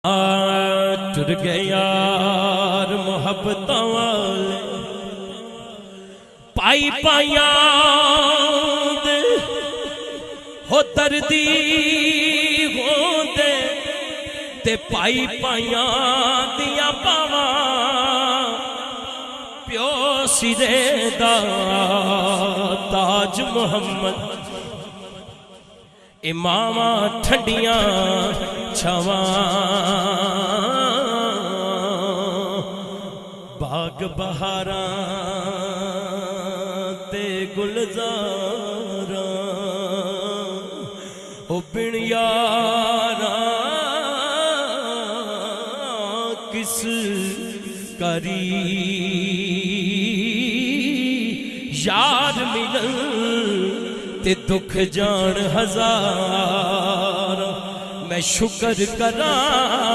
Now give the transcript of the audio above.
ٹر گئے یار محبتاں والے پائی پائیاں دے ہو دردی ہوندے تے پائی پائیاں دیا پاواں پیو سرے دا تاج محمد اماماں ٹھنڈیاں چھواں باغ بہاراں تے گلزاراں او بن یاراں کس کری یار ملن تے دکھ جان ہزار میں شکر کراں